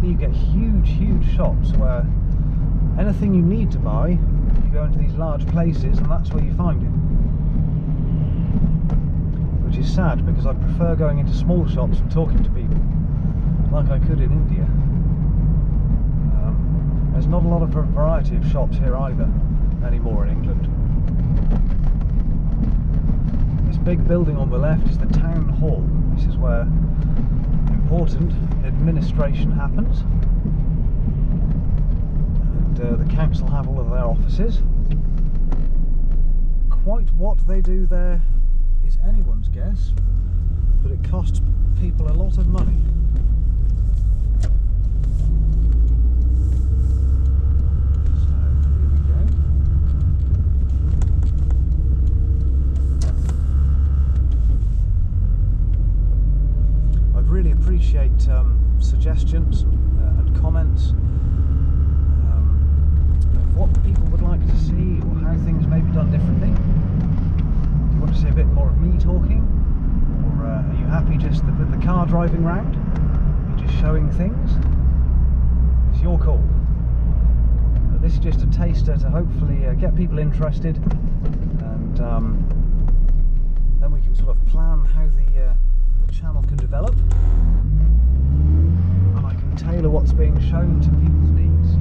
you get huge shops where anything you need to buy, you go into these large places and that's where you find it. Which is sad, because I prefer going into small shops and talking to people like I could in India. There's not a lot of variety of shops here either anymore in England. This big building on the left is the town hall. This is where important administration happens, and the council have all of their offices. Quite what they do there is anyone's guess, but it costs people a lot of money. Really appreciate suggestions and comments of what people would like to see, or how things may be done differently. Do you want to see a bit more of me talking, or are you happy just with the car driving round? Are you just showing things? It's your call. But this is just a taster to hopefully get people interested, and then we can sort of plan how the channel can develop, and I can tailor what's being shown to people's needs.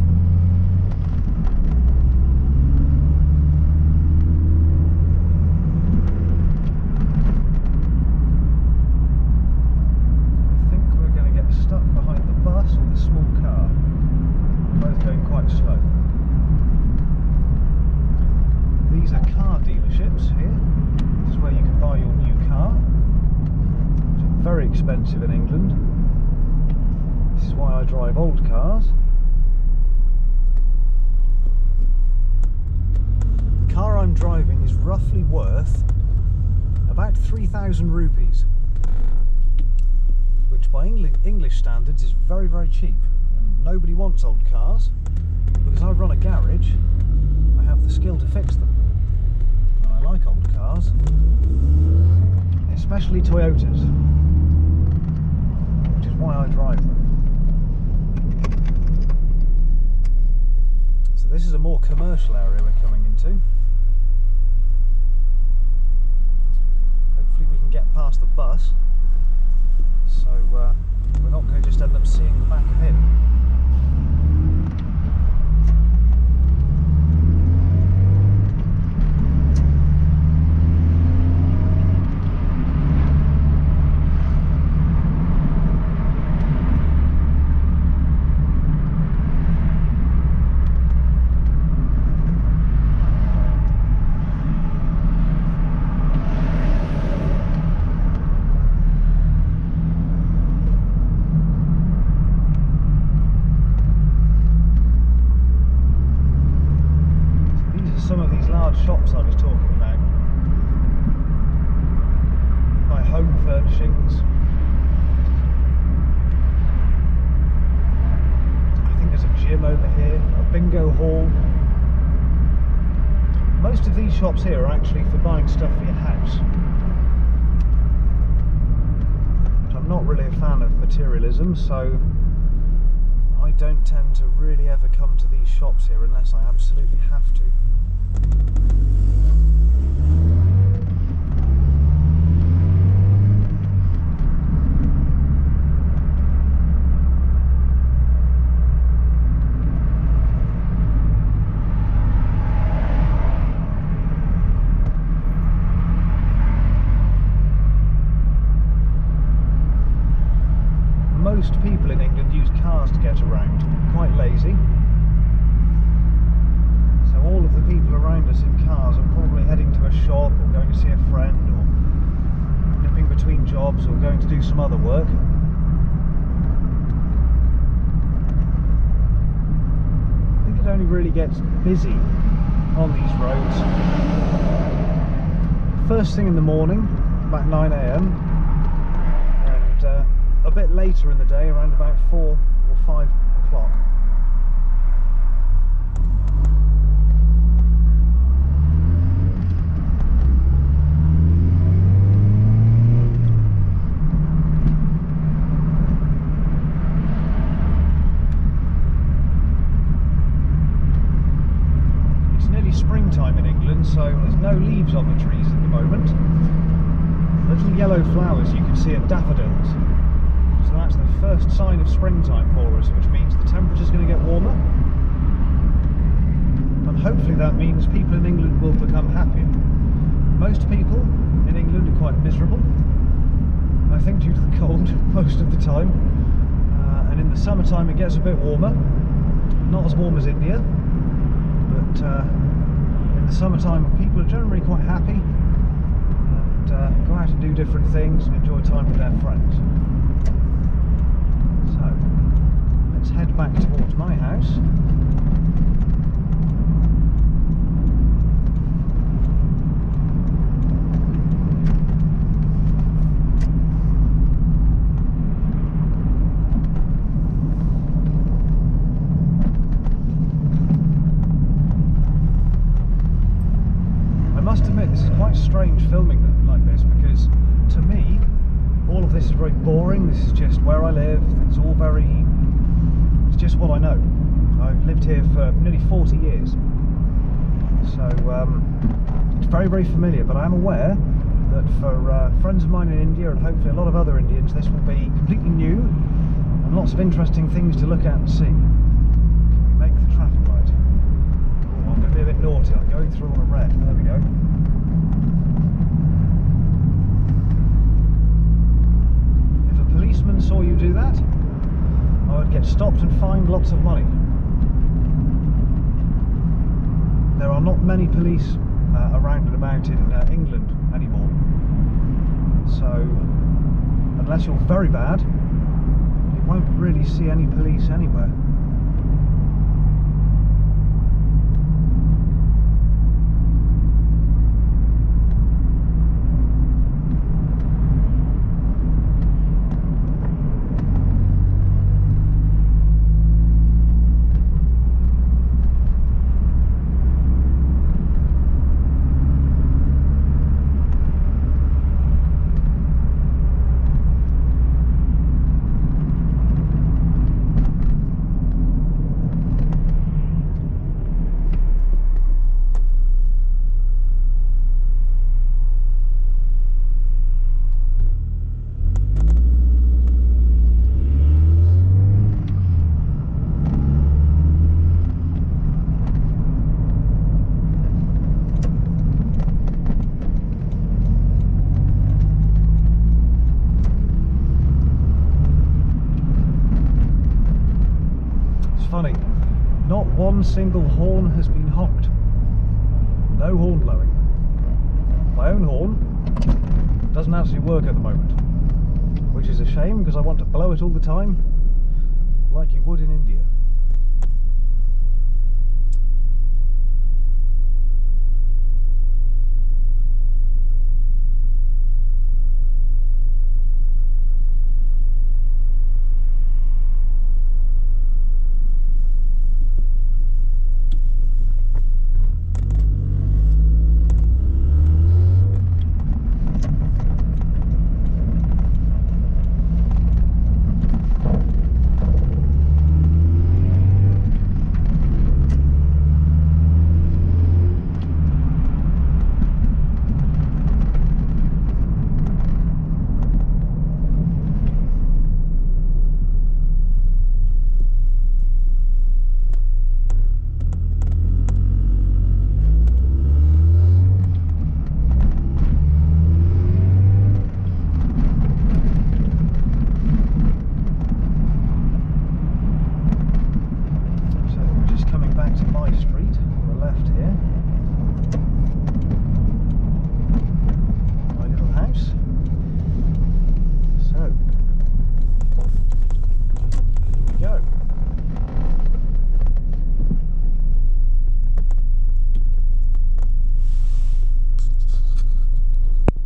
I think we're going to get stuck behind the bus or the small car. They're both going quite slow. These are car dealerships here. This is where you can buy your new car. Very expensive in England. This is why I drive old cars. The car I'm driving is roughly worth about 3,000 rupees, which by English standards is very cheap. And nobody wants old cars, because I run a garage. I have the skill to fix them, and I like old cars, especially Toyotas, which is why I drive them. So this is a more commercial area we're coming into. Hopefully we can get past the bus, so we're not going to just end up seeing the back of him. Some of these large shops I was talking about, like home furnishings. I think there's a gym over here, a bingo hall. Most of these shops here are actually for buying stuff for your house, but I'm not really a fan of materialism, so I don't tend to really ever come to these shops here unless I absolutely have to. Most people in England use cars to get around, quite lazy. So all of the people around us in cars are probably heading to a shop, or going to see a friend, or nipping between jobs, or going to do some other work. I think it only really gets busy on these roads first thing in the morning, about 9 AM, and a bit later in the day, around about 4 or 5 o'clock. so there's no leaves on the trees at the moment. Little yellow flowers you can see are daffodils. So that's the first sign of springtime for us, which means the temperature's going to get warmer. And hopefully that means people in England will become happier. Most people in England are quite miserable, I think, due to the cold most of the time. And in the summertime it gets a bit warmer. Not as warm as India, but in the summertime people are generally quite happy and go out and do different things and enjoy time with their friends. So let's head back towards my house. This is quite strange filming like this, because to me all of this is very boring. This is just where I live. It's all it's just what I know. I've lived here for nearly 40 years, so it's very, very familiar. But I am aware that for friends of mine in India, and hopefully a lot of other Indians, this will be completely new and lots of interesting things to look at and see. Can we make the traffic light? Oh, I'm going to be a bit naughty. I'm going through on a red. There we go. Policeman saw you do that, I would get stopped and fined lots of money. There are not many police around and about in England anymore, so unless you're very bad, you won't really see any police anywhere. Funny, not one single horn has been honked. No horn blowing. My own horn doesn't actually work at the moment, which is a shame because I want to blow it all the time.